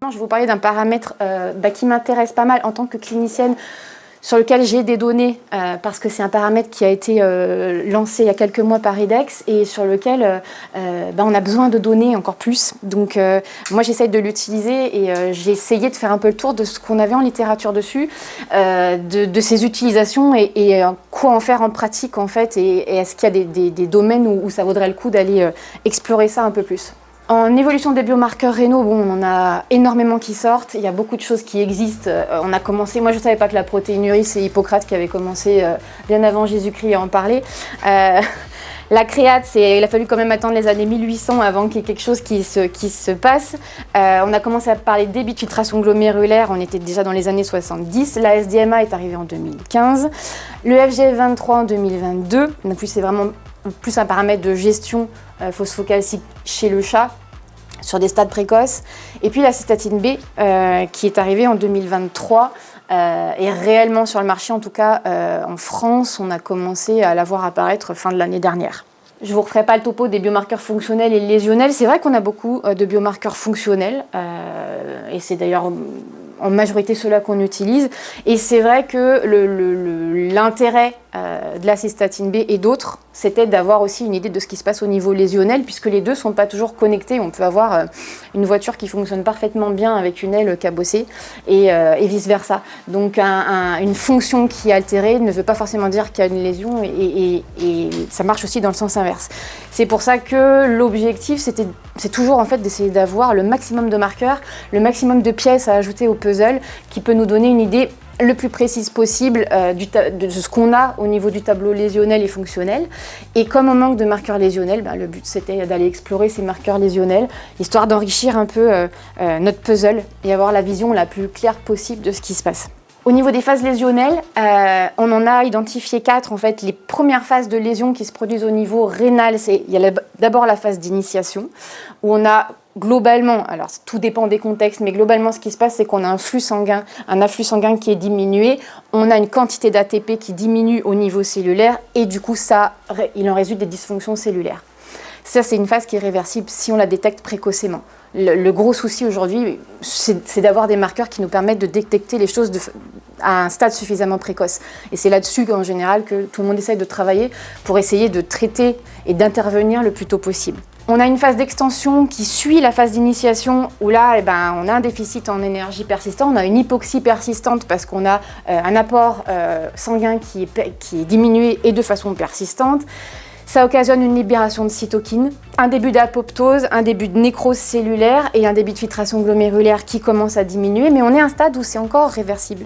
Je vais vous parler d'un paramètre qui m'intéresse pas mal en tant que clinicienne, sur lequel j'ai des données, parce que c'est un paramètre qui a été lancé il y a quelques mois par IDEX et sur lequel on a besoin de données encore plus. Donc moi j'essaye de l'utiliser et j'ai essayé de faire un peu le tour de ce qu'on avait en littérature dessus, de ses utilisations et quoi en faire en pratique en fait, et est-ce qu'il y a des domaines où ça vaudrait le coup d'aller explorer ça un peu plus. En évolution des biomarqueurs rénaux, on en a énormément qui sortent, il y a beaucoup de choses qui existent. On a commencé, moi je ne savais pas que la protéinurie, c'est Hippocrate qui avait commencé bien avant Jésus-Christ à en parler. La créate, il a fallu quand même attendre les années 1800 avant qu'il y ait quelque chose qui se passe. On a commencé à parler de débit de filtration glomérulaire, on était déjà dans les années 70. La SDMA est arrivée en 2015. Le FGF23 en 2022. En plus, c'est vraiment plus un paramètre de gestion phosphocalcique chez le chat, sur des stades précoces. Et puis la cystatine B qui est arrivée en 2023 et réellement sur le marché, en tout cas en France, on a commencé à la voir apparaître fin de l'année dernière. Je ne vous referai pas le topo des biomarqueurs fonctionnels et lésionnels. C'est vrai qu'on a beaucoup de biomarqueurs fonctionnels et c'est d'ailleurs en majorité ceux-là qu'on utilise. Et c'est vrai que l'intérêt de la cystatine B et d'autres, c'était d'avoir aussi une idée de ce qui se passe au niveau lésionnel, puisque les deux ne sont pas toujours connectés. On peut avoir une voiture qui fonctionne parfaitement bien avec une aile cabossée et vice-versa. Donc une fonction qui est altérée ne veut pas forcément dire qu'il y a une lésion et ça marche aussi dans le sens inverse. C'est pour ça que l'objectif, c'est toujours en fait d'essayer d'avoir le maximum de marqueurs, le maximum de pièces à ajouter au puzzle qui peut nous donner une idée le plus précise possible de ce qu'on a au niveau du tableau lésionnel et fonctionnel. Et comme on manque de marqueurs lésionnels, le but c'était d'aller explorer ces marqueurs lésionnels, histoire d'enrichir un peu notre puzzle et avoir la vision la plus claire possible de ce qui se passe. Au niveau des phases lésionnelles, on en a identifié 4. En fait, les premières phases de lésion qui se produisent au niveau rénal, il y a d'abord la phase d'initiation, où on a globalement, alors tout dépend des contextes, mais globalement ce qui se passe, c'est qu'on a un afflux sanguin qui est diminué, on a une quantité d'ATP qui diminue au niveau cellulaire, et du coup, il en résulte des dysfonctions cellulaires. Ça, c'est une phase qui est réversible si on la détecte précocement. Le gros souci aujourd'hui, c'est d'avoir des marqueurs qui nous permettent de détecter les choses à un stade suffisamment précoce. Et c'est là-dessus qu'en général que tout le monde essaye de travailler pour essayer de traiter et d'intervenir le plus tôt possible. On a une phase d'extension qui suit la phase d'initiation où là, on a un déficit en énergie persistant, on a une hypoxie persistante parce qu'on a un apport sanguin qui est diminué et de façon persistante. Ça occasionne une libération de cytokines, un début d'apoptose, un début de nécrose cellulaire et un début de filtration glomérulaire qui commence à diminuer, mais on est à un stade où c'est encore réversible,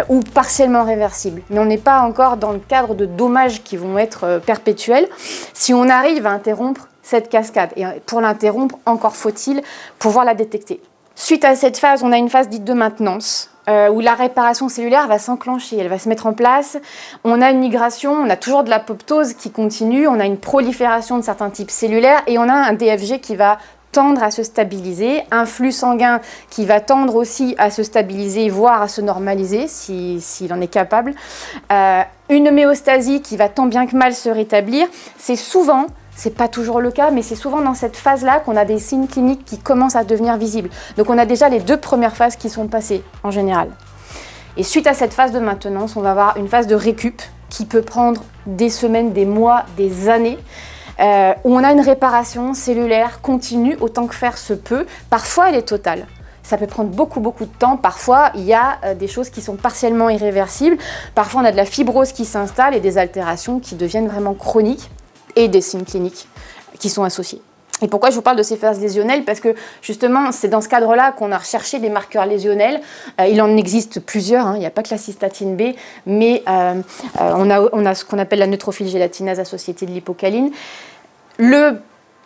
ou partiellement réversible. Mais on n'est pas encore dans le cadre de dommages qui vont être perpétuels. Si on arrive à interrompre cette cascade, et pour l'interrompre, encore faut-il pouvoir la détecter. Suite à cette phase, on a une phase dite de maintenance, où la réparation cellulaire va s'enclencher, elle va se mettre en place. On a une migration, on a toujours de l'apoptose qui continue, on a une prolifération de certains types cellulaires et on a un DFG qui va tendre à se stabiliser, un flux sanguin qui va tendre aussi à se stabiliser, voire à se normaliser s'il en est capable. Une homéostasie qui va tant bien que mal se rétablir. C'est pas toujours le cas, mais c'est souvent dans cette phase-là qu'on a des signes cliniques qui commencent à devenir visibles. Donc on a déjà les 2 premières phases qui sont passées, en général. Et suite à cette phase de maintenance, on va avoir une phase de récup qui peut prendre des semaines, des mois, des années, où on a une réparation cellulaire continue, autant que faire se peut. Parfois, elle est totale. Ça peut prendre beaucoup de temps. Parfois, il y a des choses qui sont partiellement irréversibles. Parfois, on a de la fibrose qui s'installe et des altérations qui deviennent vraiment chroniques. Et des signes cliniques qui sont associés. Et pourquoi je vous parle de ces phases lésionnelles? Parce que justement, c'est dans ce cadre-là qu'on a recherché des marqueurs lésionnels. Il en existe plusieurs, il n'y a pas que la cystatine B, mais on a ce qu'on appelle la neutrophile gélatinase associée de l'hypocaline. Le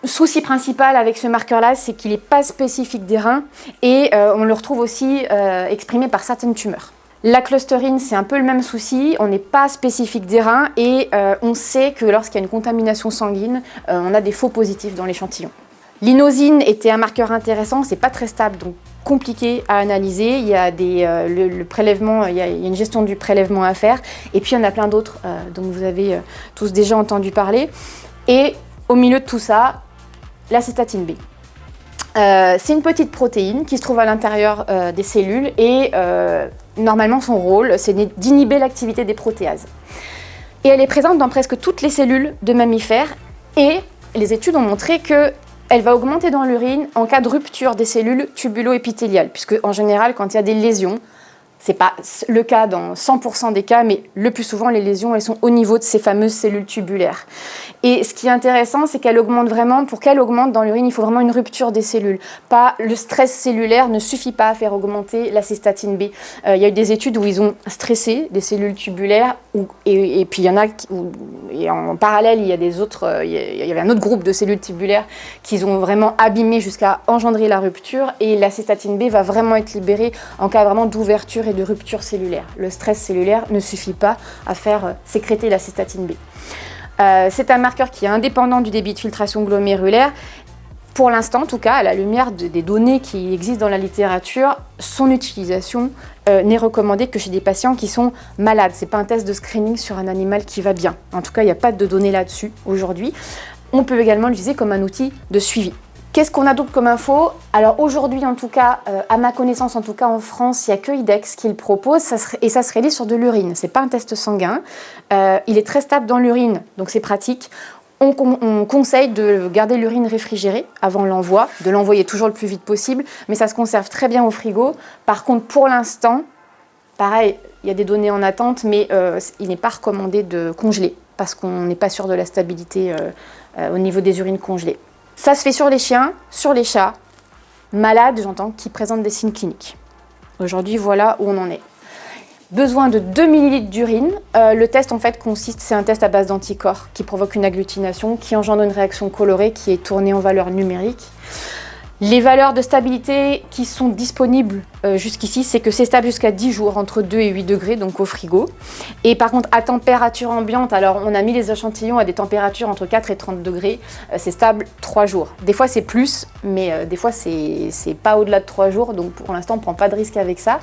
souci principal avec ce marqueur-là, c'est qu'il n'est pas spécifique des reins et on le retrouve aussi exprimé par certaines tumeurs. La clusterine, c'est un peu le même souci, on n'est pas spécifique des reins et on sait que lorsqu'il y a une contamination sanguine, on a des faux positifs dans l'échantillon. L'inosine était un marqueur intéressant, c'est pas très stable, donc compliqué à analyser. Il y a le prélèvement, il y a une gestion du prélèvement à faire, et puis il y en a plein d'autres dont vous avez tous déjà entendu parler. Et au milieu de tout ça, la cystatine B. C'est une petite protéine qui se trouve à l'intérieur des cellules et normalement son rôle, c'est d'inhiber l'activité des protéases. Et elle est présente dans presque toutes les cellules de mammifères et les études ont montré qu'elle va augmenter dans l'urine en cas de rupture des cellules tubulo-épithéliales, puisque en général, quand il y a des lésions, ce n'est pas le cas dans 100% des cas, mais le plus souvent, les lésions, elles sont au niveau de ces fameuses cellules tubulaires. Et ce qui est intéressant, c'est qu'elle augmente vraiment, pour qu'elle augmente dans l'urine, il faut vraiment une rupture des cellules. Pas le stress cellulaire ne suffit pas à faire augmenter la cystatine B. Il y a eu des études où ils ont stressé des cellules tubulaires, et puis il y en a, et en parallèle, il y avait un autre groupe de cellules tubulaires qu'ils ont vraiment abîmé jusqu'à engendrer la rupture, et la cystatine B va vraiment être libérée en cas vraiment d'ouverture et de rupture cellulaire. Le stress cellulaire ne suffit pas à faire sécréter la cystatine B. C'est un marqueur qui est indépendant du débit de filtration glomérulaire. Pour l'instant, en tout cas, à la lumière des données qui existent dans la littérature, son utilisation n'est recommandée que chez des patients qui sont malades. Ce n'est pas un test de screening sur un animal qui va bien. En tout cas, il n'y a pas de données là-dessus aujourd'hui. On peut également l'utiliser comme un outil de suivi. Qu'est-ce qu'on a d'autre comme info? Alors aujourd'hui, en tout cas, à ma connaissance, en tout cas en France, il n'y a que IDEX qui le propose et ça se réalise sur de l'urine. Ce n'est pas un test sanguin. Il est très stable dans l'urine, donc c'est pratique. On conseille de garder l'urine réfrigérée avant l'envoi, de l'envoyer toujours le plus vite possible, mais ça se conserve très bien au frigo. Par contre, pour l'instant, pareil, il y a des données en attente, mais il n'est pas recommandé de congeler parce qu'on n'est pas sûr de la stabilité au niveau des urines congelées. Ça se fait sur les chiens, sur les chats, malades, j'entends, qui présentent des signes cliniques. Aujourd'hui, voilà où on en est. Besoin de 2 ml d'urine. Le test, en fait, c'est un test à base d'anticorps qui provoque une agglutination, qui engendre une réaction colorée qui est tournée en valeur numérique. Les valeurs de stabilité qui sont disponibles jusqu'ici, c'est que c'est stable jusqu'à 10 jours, entre 2 et 8 degrés, donc au frigo. Et par contre, à température ambiante, alors on a mis les échantillons à des températures entre 4 et 30 degrés, c'est stable 3 jours. Des fois c'est plus, mais des fois c'est pas au-delà de 3 jours, donc pour l'instant on ne prend pas de risque avec ça.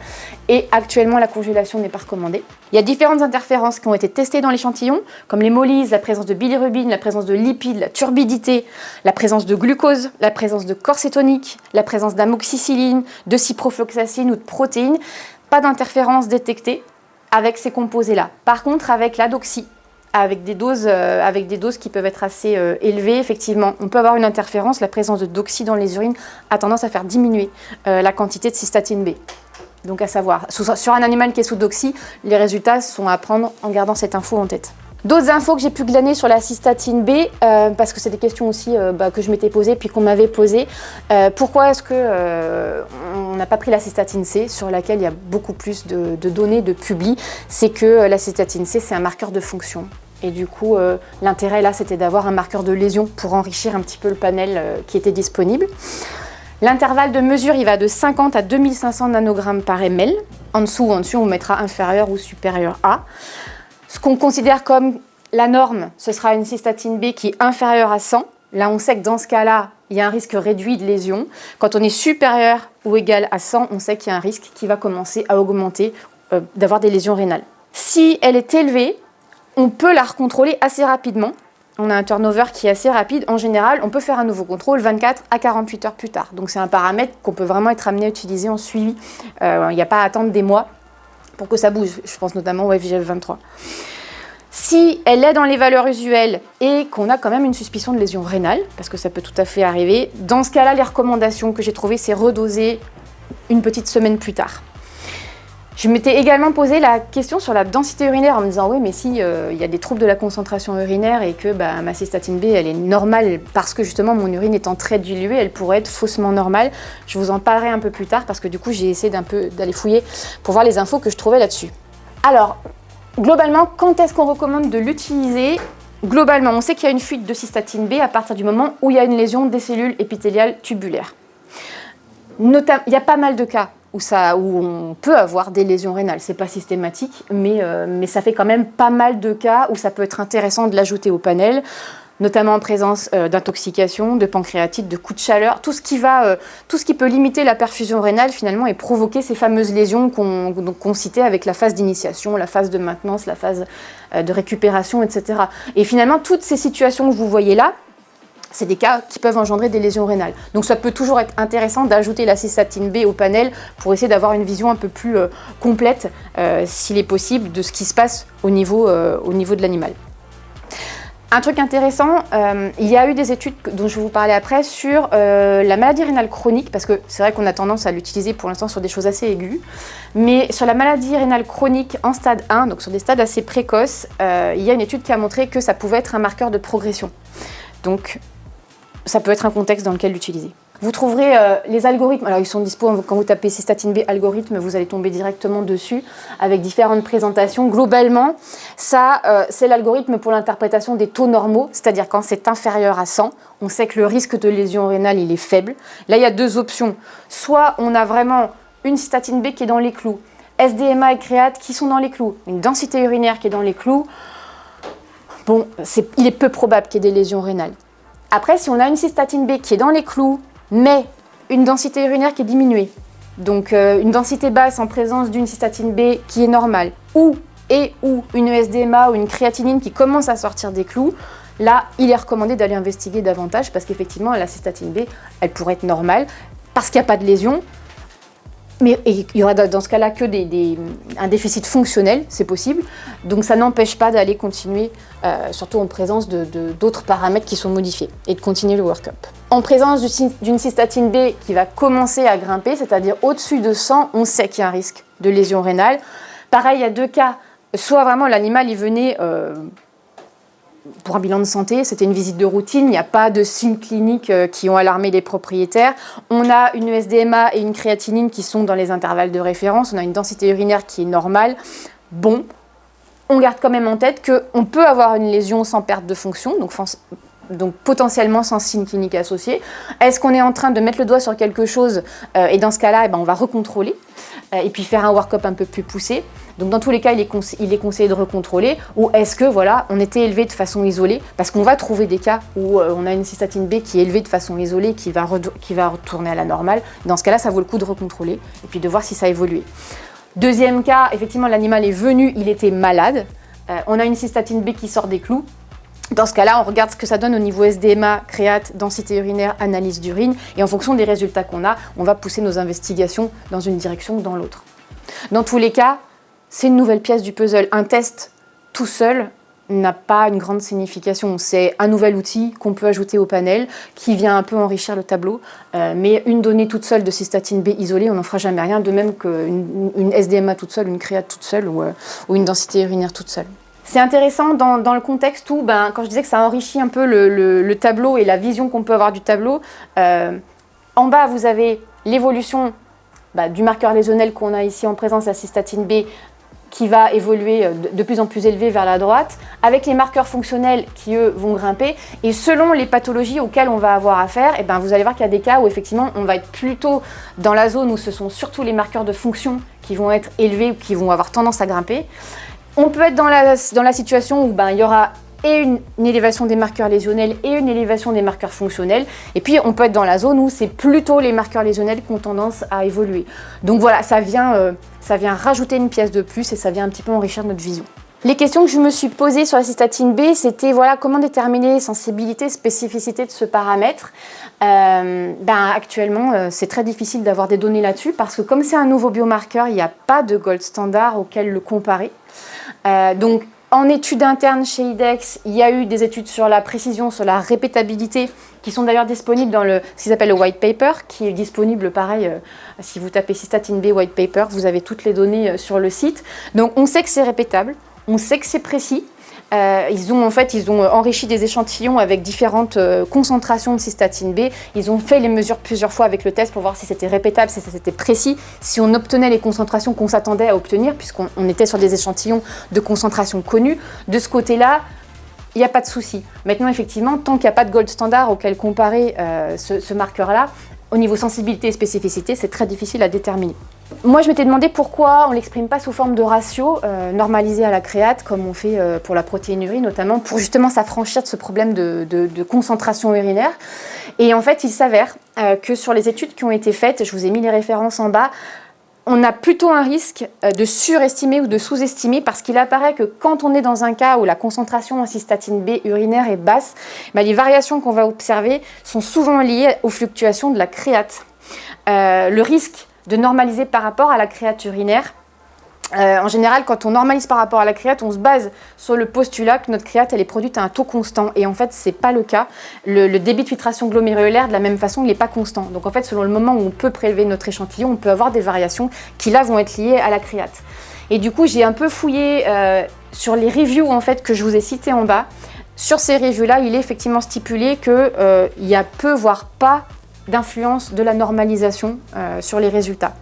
Et actuellement, la congélation n'est pas recommandée. Il y a différentes interférences qui ont été testées dans l'échantillon, comme l'hémolyse, la présence de bilirubine, la présence de lipides, la turbidité, la présence de glucose, la présence de corps cétonique, la présence d'amoxicilline, de ciprofloxacine ou de protéines. Pas d'interférence détectée avec ces composés-là. Par contre, avec la doxy, avec des doses qui peuvent être assez élevées, effectivement, on peut avoir une interférence. La présence de doxy dans les urines a tendance à faire diminuer la quantité de cystatine B. Donc à savoir, sur un animal qui est sous doxy, les résultats sont à prendre en gardant cette info en tête. D'autres infos que j'ai pu glaner sur la cystatine B, parce que c'est des questions aussi que je m'étais posées puis qu'on m'avait posées. Pourquoi est-ce qu'on n'a pas pris la cystatine C, sur laquelle il y a beaucoup plus de données, de publis? C'est que la cystatine C, c'est un marqueur de fonction. Et du coup, l'intérêt là, c'était d'avoir un marqueur de lésion pour enrichir un petit peu le panel qui était disponible. L'intervalle de mesure, il va de 50 à 2500 nanogrammes par ml. En dessous, on mettra inférieur ou supérieur à. Ce qu'on considère comme la norme, ce sera une cystatine B qui est inférieure à 100. Là, on sait que dans ce cas-là, il y a un risque réduit de lésion. Quand on est supérieur ou égal à 100, on sait qu'il y a un risque qui va commencer à augmenter, d'avoir des lésions rénales. Si elle est élevée, on peut la recontrôler assez rapidement. On a un turnover qui est assez rapide. En général, on peut faire un nouveau contrôle 24 à 48 heures plus tard. Donc c'est un paramètre qu'on peut vraiment être amené à utiliser en suivi. Il n'y a pas à attendre des mois pour que ça bouge. Je pense notamment au FGF23. Si elle est dans les valeurs usuelles et qu'on a quand même une suspicion de lésion rénale, parce que ça peut tout à fait arriver, dans ce cas-là, les recommandations que j'ai trouvées, c'est redoser une petite semaine plus tard. Je m'étais également posé la question sur la densité urinaire en me disant oui, mais si il y a des troubles de la concentration urinaire et que ma cystatine B elle est normale parce que justement mon urine étant très diluée, elle pourrait être faussement normale. Je vous en parlerai un peu plus tard parce que du coup j'ai essayé d'aller fouiller pour voir les infos que je trouvais là-dessus. Alors, globalement, quand est-ce qu'on recommande de l'utiliser? Globalement, on sait qu'il y a une fuite de cystatine B à partir du moment où il y a une lésion des cellules épithéliales tubulaires. Il y a pas mal de cas où on peut avoir des lésions rénales. C'est pas systématique, mais ça fait quand même pas mal de cas où ça peut être intéressant de l'ajouter au panel, notamment en présence d'intoxication, de pancréatite, de coups de chaleur, tout ce qui peut limiter la perfusion rénale finalement et provoquer ces fameuses lésions qu'on citait avec la phase d'initiation, la phase de maintenance, la phase de récupération, etc. Et finalement, toutes ces situations que vous voyez là, c'est des cas qui peuvent engendrer des lésions rénales. Donc ça peut toujours être intéressant d'ajouter la cystatine B au panel pour essayer d'avoir une vision un peu plus complète, s'il est possible, de ce qui se passe au niveau de l'animal. Un truc intéressant, il y a eu des études dont je vais vous parler après sur la maladie rénale chronique, parce que c'est vrai qu'on a tendance à l'utiliser pour l'instant sur des choses assez aiguës, mais sur la maladie rénale chronique en stade 1, donc sur des stades assez précoces, il y a une étude qui a montré que ça pouvait être un marqueur de progression. Donc ça peut être un contexte dans lequel l'utiliser. Vous trouverez les algorithmes, alors ils sont dispo quand vous tapez cystatine B algorithme, vous allez tomber directement dessus avec différentes présentations. Globalement, ça c'est l'algorithme pour l'interprétation des taux normaux, c'est-à-dire quand c'est inférieur à 100, on sait que le risque de lésion rénale il est faible. Là il y a deux options, soit on a vraiment une cystatine B qui est dans les clous, SDMA et créate qui sont dans les clous, une densité urinaire qui est dans les clous, bon, il est peu probable qu'il y ait des lésions rénales. Après, si on a une cystatine B qui est dans les clous, mais une densité urinaire qui est diminuée, donc une densité basse en présence d'une cystatine B qui est normale, ou une SDMA ou une créatinine qui commence à sortir des clous, là, il est recommandé d'aller investiguer davantage parce qu'effectivement, la cystatine B, elle pourrait être normale parce qu'il n'y a pas de lésion. Mais il y aura dans ce cas-là que un déficit fonctionnel, c'est possible. Donc ça n'empêche pas d'aller continuer, surtout en présence d'autres paramètres qui sont modifiés, et de continuer le work-up. En présence d'une cystatine B qui va commencer à grimper, c'est-à-dire au-dessus de 100, on sait qu'il y a un risque de lésion rénale. Pareil, il y a deux cas. Soit vraiment l'animal il venait pour un bilan de santé, c'était une visite de routine, il n'y a pas de signes cliniques qui ont alarmé les propriétaires. On a une SDMA et une créatinine qui sont dans les intervalles de référence, on a une densité urinaire qui est normale. Bon, on garde quand même en tête qu'on peut avoir une lésion sans perte de fonction, donc potentiellement sans signe clinique associé. Est-ce qu'on est en train de mettre le doigt sur quelque chose et dans ce cas-là, on va recontrôler et puis faire un work-up un peu plus poussé. Donc dans tous les cas, il est conseillé de recontrôler. Ou est-ce que voilà, on était élevé de façon isolée, parce qu'on va trouver des cas où on a une cystatine B qui est élevée de façon isolée, qui va retourner à la normale. Dans ce cas-là, ça vaut le coup de recontrôler et puis de voir si ça a évolué. Deuxième cas, effectivement, l'animal est venu, il était malade. On a une cystatine B qui sort des clous. Dans ce cas-là, on regarde ce que ça donne au niveau SDMA, créate, densité urinaire, analyse d'urine. Et en fonction des résultats qu'on a, on va pousser nos investigations dans une direction ou dans l'autre. Dans tous les cas, c'est une nouvelle pièce du puzzle. Un test tout seul n'a pas une grande signification. C'est un nouvel outil qu'on peut ajouter au panel qui vient un peu enrichir le tableau. Mais une donnée toute seule de cystatine B isolée, on n'en fera jamais rien. De même qu'une SDMA toute seule, une créate toute seule ou une densité urinaire toute seule. C'est intéressant dans le contexte où, quand je disais que ça enrichit un peu le tableau et la vision qu'on peut avoir du tableau, en bas vous avez l'évolution du marqueur lésionnel qu'on a ici en présence, la cystatine B, qui va évoluer de plus en plus élevé vers la droite, avec les marqueurs fonctionnels qui, eux, vont grimper. Et selon les pathologies auxquelles on va avoir affaire, vous allez voir qu'il y a des cas où, effectivement, on va être plutôt dans la zone où ce sont surtout les marqueurs de fonction qui vont être élevés ou qui vont avoir tendance à grimper. On peut être dans la situation où il y aura et une élévation des marqueurs lésionnels et une élévation des marqueurs fonctionnels. Et puis, on peut être dans la zone où c'est plutôt les marqueurs lésionnels qui ont tendance à évoluer. Donc voilà, ça vient rajouter une pièce de plus et ça vient un petit peu enrichir notre vision. Les questions que je me suis posées sur la cystatine B, c'était comment déterminer sensibilité, spécificité de ce paramètre. Actuellement, c'est très difficile d'avoir des données là-dessus parce que comme c'est un nouveau biomarqueur, il n'y a pas de gold standard auquel le comparer. Donc, en études internes chez IDEXX, il y a eu des études sur la précision, sur la répétabilité, qui sont d'ailleurs disponibles dans ce qu'ils appellent le white paper, qui est disponible pareil, si vous tapez cystatine B white paper, vous avez toutes les données sur le site. Donc on sait que c'est répétable, on sait que c'est précis. Ils ont enrichi des échantillons avec différentes concentrations de cystatine B. Ils ont fait les mesures plusieurs fois avec le test pour voir si c'était répétable, si c'était précis, si on obtenait les concentrations qu'on s'attendait à obtenir, puisqu'on était sur des échantillons de concentration connus. De ce côté-là, il n'y a pas de souci. Maintenant, effectivement, tant qu'il n'y a pas de gold standard auquel comparer ce marqueur-là, au niveau sensibilité et spécificité, c'est très difficile à déterminer. Moi, je m'étais demandé pourquoi on ne l'exprime pas sous forme de ratio normalisé à la créate, comme on fait pour la protéinurie notamment, pour justement s'affranchir de ce problème de concentration urinaire. Et en fait, il s'avère que sur les études qui ont été faites, je vous ai mis les références en bas, on a plutôt un risque de surestimer ou de sous-estimer parce qu'il apparaît que quand on est dans un cas où la concentration en cystatine B urinaire est basse, les variations qu'on va observer sont souvent liées aux fluctuations de la créate. Le risque de normaliser par rapport à la créate urinaire, en général, quand on normalise par rapport à la créate, on se base sur le postulat que notre créate elle est produite à un taux constant. Et en fait, ce n'est pas le cas. Le débit de filtration glomérulaire, de la même façon, il n'est pas constant. Donc en fait, selon le moment où on peut prélever notre échantillon, on peut avoir des variations qui là vont être liées à la créate. Et du coup, j'ai un peu fouillé sur les reviews en fait, que je vous ai citées en bas. Sur ces reviews-là, il est effectivement stipulé qu'il y a peu, voire pas, d'influence de la normalisation sur les résultats.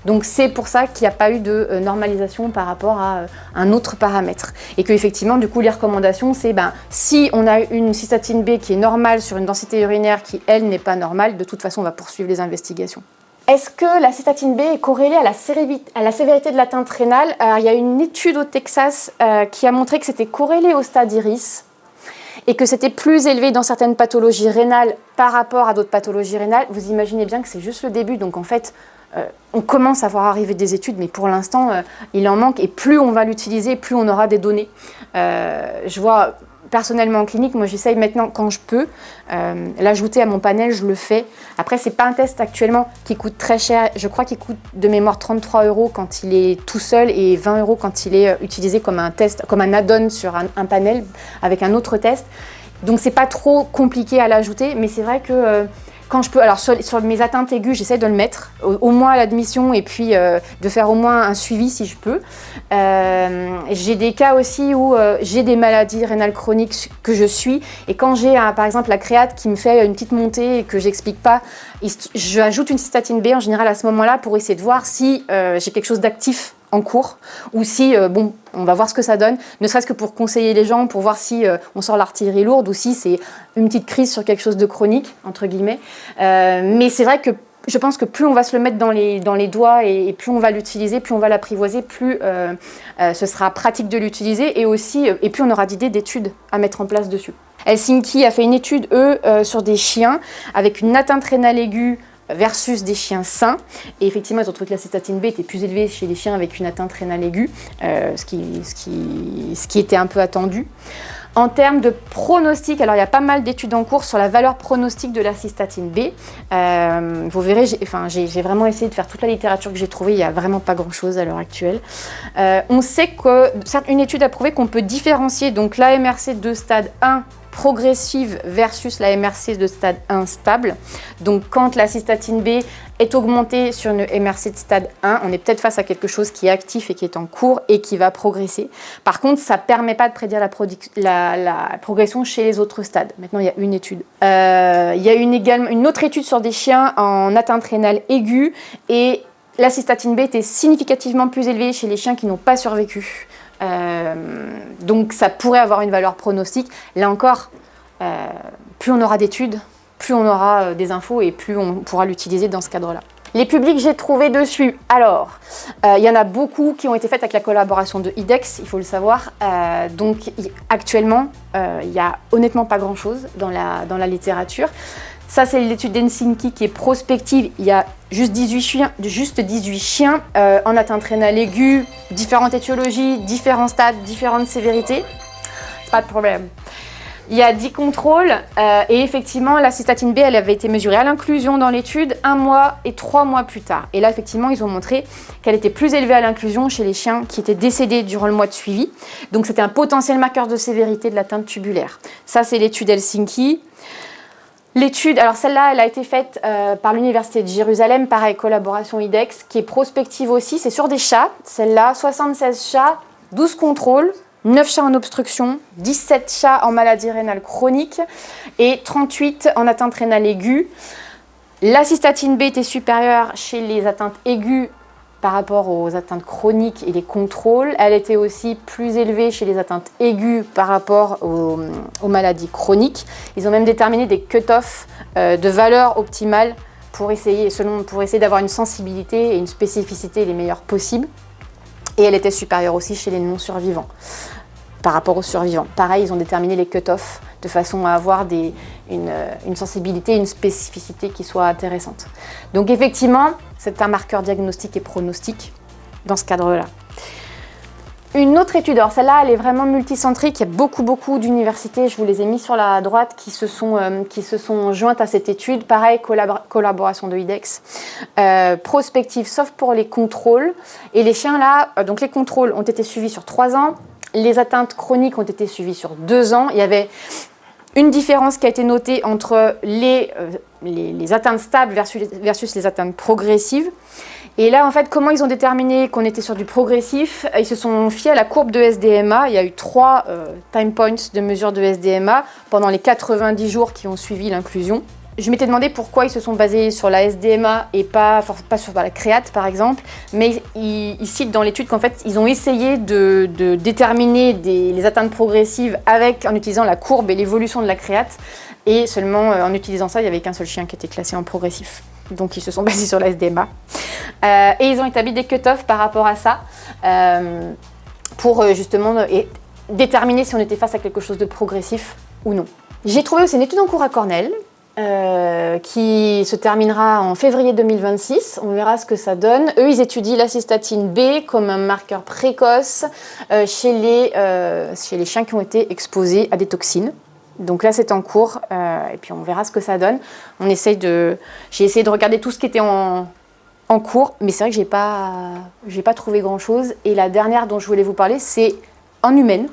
Donc c'est pour ça qu'il n'y a pas eu de normalisation par rapport à un autre paramètre. Et qu'effectivement, du coup, les recommandations, c'est si on a une cystatine B qui est normale sur une densité urinaire qui, elle, n'est pas normale, de toute façon, on va poursuivre les investigations. Est-ce que la cystatine B est corrélée à la sévérité de l'atteinte rénale? Il y a une étude au Texas qui a montré que c'était corrélé au stade iris et que c'était plus élevé dans certaines pathologies rénales par rapport à d'autres pathologies rénales. Vous imaginez bien que c'est juste le début, donc en fait, on commence à voir arriver des études, mais pour l'instant, il en manque, et plus on va l'utiliser, plus on aura des données. Je vois personnellement en clinique, moi j'essaye maintenant quand je peux l'ajouter à mon panel, je le fais. Après, c'est pas un test actuellement qui coûte très cher, je crois qu'il coûte de mémoire 33 € quand il est tout seul et 20 € quand il est utilisé comme un test, comme un add-on sur un panel avec un autre test. Donc c'est pas trop compliqué à l'ajouter, mais c'est vrai que quand je peux, alors sur mes atteintes aiguës, j'essaie de le mettre, au moins à l'admission, et puis de faire au moins un suivi si je peux. J'ai des cas aussi où j'ai des maladies rénales chroniques que je suis, et quand j'ai par exemple la créate qui me fait une petite montée et que j'explique pas, je ajoute une cystatine B en général à ce moment-là pour essayer de voir si j'ai quelque chose d'actif en cours, ou si, on va voir ce que ça donne, ne serait-ce que pour conseiller les gens, pour voir si on sort l'artillerie lourde, ou si c'est une petite crise sur quelque chose de chronique, entre guillemets. Mais c'est vrai que je pense que plus on va se le mettre dans les doigts et plus on va l'utiliser, plus on va l'apprivoiser, plus ce sera pratique de l'utiliser, et plus on aura d'idées d'études à mettre en place dessus. Helsinki a fait une étude, sur des chiens avec une atteinte rénale aiguë versus des chiens sains. Et effectivement, ils ont trouvé que la cystatine B était plus élevée chez les chiens avec une atteinte rénale aiguë, ce qui était un peu attendu. En termes de pronostic, alors il y a pas mal d'études en cours sur la valeur pronostique de la cystatine B. Vous verrez, j'ai vraiment essayé de faire toute la littérature que j'ai trouvée, il n'y a vraiment pas grand-chose à l'heure actuelle. On sait que, certes, une étude a prouvé qu'on peut différencier donc la MRC de stade 1 progressive versus la MRC de stade 1 stable. Donc quand la cystatine B est augmentée sur une MRC de stade 1, on est peut-être face à quelque chose qui est actif et qui est en cours et qui va progresser. Par contre, ça ne permet pas de prédire la progression chez les autres stades. Maintenant, il y a une étude. Il y a également une autre étude sur des chiens en atteinte rénale aiguë, et la cystatine B était significativement plus élevée chez les chiens qui n'ont pas survécu. Donc ça pourrait avoir une valeur pronostique. Là encore, plus on aura d'études, plus on aura des infos et plus on pourra l'utiliser dans ce cadre-là. Les publics que j'ai trouvés dessus, alors, il y en a beaucoup qui ont été faits avec la collaboration de IDEX, il faut le savoir. Donc actuellement, il n'y a honnêtement pas grand-chose dans la littérature. Ça, c'est l'étude d'Helsinki qui est prospective. Il y a juste 18 chiens en atteinte rénale aiguë, différentes étiologies, différents stades, différentes sévérités. Pas de problème. Il y a 10 contrôles et effectivement, la cystatine B, elle avait été mesurée à l'inclusion dans l'étude 1 mois et 3 mois plus tard. Et là, effectivement, ils ont montré qu'elle était plus élevée à l'inclusion chez les chiens qui étaient décédés durant le mois de suivi. Donc, c'était un potentiel marqueur de sévérité de l'atteinte tubulaire. Ça, c'est l'étude Helsinki. L'étude, alors celle-là, elle a été faite par l'Université de Jérusalem, pareil, collaboration IDEX, qui est prospective aussi, c'est sur des chats. Celle-là, 76 chats, 12 contrôles, 9 chats en obstruction, 17 chats en maladie rénale chronique et 38 en atteinte rénale aiguë. La cystatine B était supérieure chez les atteintes aiguës par rapport aux atteintes chroniques et les contrôles. Elle était aussi plus élevée chez les atteintes aiguës par rapport aux maladies chroniques. Ils ont même déterminé des cut-offs de valeurs optimales pour essayer d'avoir une sensibilité et une spécificité les meilleures possibles. Et elle était supérieure aussi chez les non-survivants. par rapport aux survivants. Pareil, ils ont déterminé les cut-offs de façon à avoir une sensibilité, une spécificité qui soit intéressante. Donc effectivement, c'est un marqueur diagnostique et pronostic dans ce cadre-là. Une autre étude, alors celle-là, elle est vraiment multicentrique. Il y a beaucoup d'universités, je vous les ai mis sur la droite, qui se sont jointes à cette étude. Pareil, collaboration de IDEX. Prospective, sauf pour les contrôles. Et les chiens là, donc les contrôles ont été suivis sur 3 ans. Les atteintes chroniques ont été suivies sur 2 ans. Il y avait une différence qui a été notée entre les atteintes stables versus les atteintes progressives. Et là, en fait, comment ils ont déterminé qu'on était sur du progressif? Ils se sont fiés à la courbe de SDMA. Il y a eu 3 time points de mesure de SDMA pendant les 90 jours qui ont suivi l'inclusion. Je m'étais demandé pourquoi ils se sont basés sur la SDMA et pas sur la créate, par exemple. Mais ils citent dans l'étude qu'en fait, ils ont essayé de déterminer les atteintes progressives en utilisant la courbe et l'évolution de la créate. Et seulement en utilisant ça, il n'y avait qu'un seul chien qui était classé en progressif. Donc ils se sont basés sur la SDMA. Et ils ont établi des cut-offs par rapport à ça pour justement déterminer si on était face à quelque chose de progressif ou non. J'ai trouvé aussi une étude en cours à Cornell qui se terminera en février 2026. On verra ce que ça donne. Eux, ils étudient la cystatine B comme un marqueur précoce chez les chiens qui ont été exposés à des toxines. Donc là, c'est en cours et puis on verra ce que ça donne. J'ai essayé de regarder tout ce qui était en cours, mais c'est vrai que j'ai pas trouvé grand-chose. Et la dernière dont je voulais vous parler, c'est en humaine.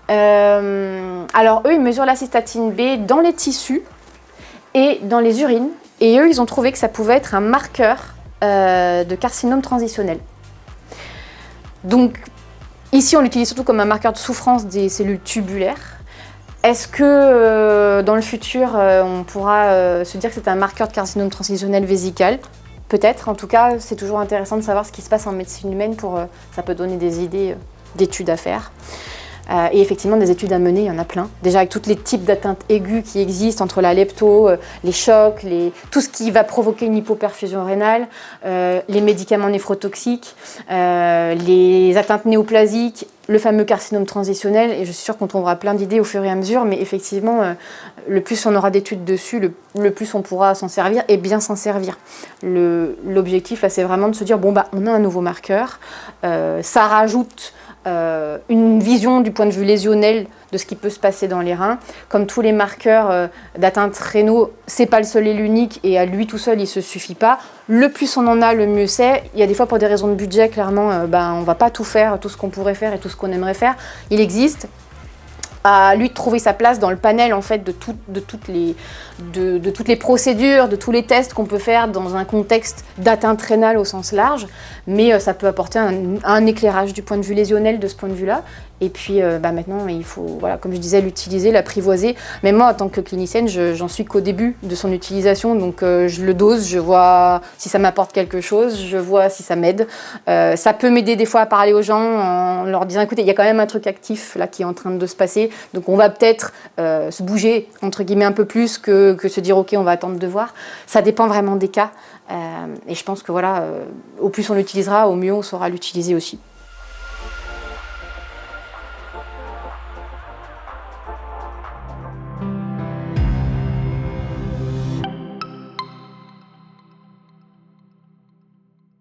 Alors eux, ils mesurent la cystatine B dans les tissus et dans les urines. Et eux, ils ont trouvé que ça pouvait être un marqueur de carcinome transitionnel. Donc ici, on l'utilise surtout comme un marqueur de souffrance des cellules tubulaires. Est-ce que dans le futur, on pourra se dire que c'est un marqueur de carcinome transitionnel vésical? Peut-être. En tout cas, c'est toujours intéressant de savoir ce qui se passe en médecine humaine. Ça peut donner des idées d'études à faire. Et effectivement, des études à mener, il y en a plein. Déjà avec tous les types d'atteintes aiguës qui existent, entre la lepto, les chocs, tout ce qui va provoquer une hypoperfusion rénale, les médicaments néphrotoxiques, les atteintes néoplasiques, le fameux carcinome transitionnel. Et je suis sûre qu'on trouvera plein d'idées au fur et à mesure. Mais effectivement, le plus on aura d'études dessus, le plus on pourra s'en servir et bien s'en servir. L'objectif, là, c'est vraiment de se dire, bon, bah, on a un nouveau marqueur. Ça rajoute une vision du point de vue lésionnel de ce qui peut se passer dans les reins. Comme tous les marqueurs d'atteinte rénaux, c'est pas le seul et l'unique et à lui tout seul il se suffit pas. Le plus on en a, le mieux c'est. Il y a des fois pour des raisons de budget, clairement, on va pas tout faire, tout ce qu'on pourrait faire et tout ce qu'on aimerait faire. Il existe. À lui de trouver sa place dans le panel en fait de toutes les procédures, de tous les tests qu'on peut faire dans un contexte d'atteinte rénale au sens large, mais ça peut apporter un éclairage du point de vue lésionnel de ce point de vue-là. Et puis maintenant, il faut, voilà, comme je disais, l'utiliser, l'apprivoiser. Mais moi, en tant que clinicienne, j'en suis qu'au début de son utilisation, donc je le dose, je vois si ça m'apporte quelque chose, je vois si ça m'aide. Ça peut m'aider des fois à parler aux gens en leur disant, écoutez, il y a quand même un truc actif là qui est en train de se passer, donc on va peut-être se bouger, entre guillemets, un peu plus que se dire, ok, on va attendre de voir. Ça dépend vraiment des cas. Et je pense que voilà, au plus on l'utilisera, au mieux on saura l'utiliser aussi.